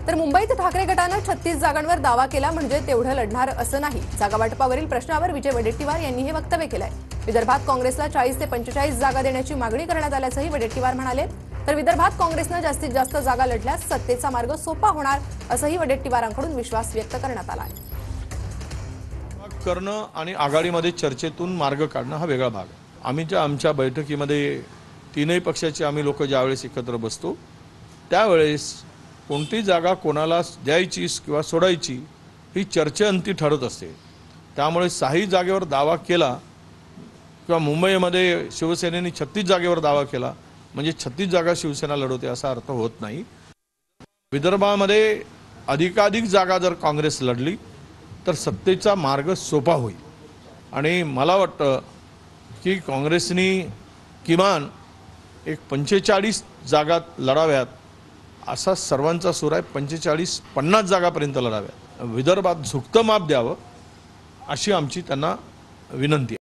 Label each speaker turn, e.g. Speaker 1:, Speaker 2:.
Speaker 1: तर मुंबईत ठाकरे गटानं 36 जागांवर दावा केला म्हणजे तेवढं लढणार असं नाही। जागा वाटपावरील प्रश्नावर विजय वडेट्टीवार यांनी हे वक्तव्य केलंय। विदर्भात काँग्रेसला 40 ते 45 जागा देण्याची मागणी करण्यात आल्याचंही वडेट्टीवार म्हणाले। तर विदर्भात काँग्रेसनं जास्तीत जास्त जागा लढल्यास सत्तेचा मार्ग सोपा होणार असंही वडेट्टीवारांकडून विश्वास व्यक्त करण्यात आला आहे।
Speaker 2: करणं आणि आघाडीमध्ये चर्चेतून मार्ग काढणं हा वेगळा भाग आहे। आमच्या बैठकीमध्ये तीनही पक्षाचे आम्ही लोक ज्यावेळेस एकत्र बसतो त्यावेळेस कोणती जागा कोणाला द्यायची किंवा सोडायची ही चर्चेअंती ठरत असते। त्यामुळे 6 जागेवर दावा केला किंवा मुंबईमध्ये शिवसेनेने 36 जागेवर दावा केला म्हणजे 36 जागा शिवसेना लढवते असा अर्थ होत नाही। विदर्भामध्ये अधिकाधिक जागा जर काँग्रेस लढली तर सत्तेचा मार्ग सोपा होईल आणि मला वाटतं की काँग्रेसनी किमान एक 45 जागा लढाव्यात असा सर्वांचा सूर आहे। 45-50 जागापर्यंत लढाव्यात। विदर्भात झुकतं माप द्यावं अशी आमची त्यांना विनंती आहे।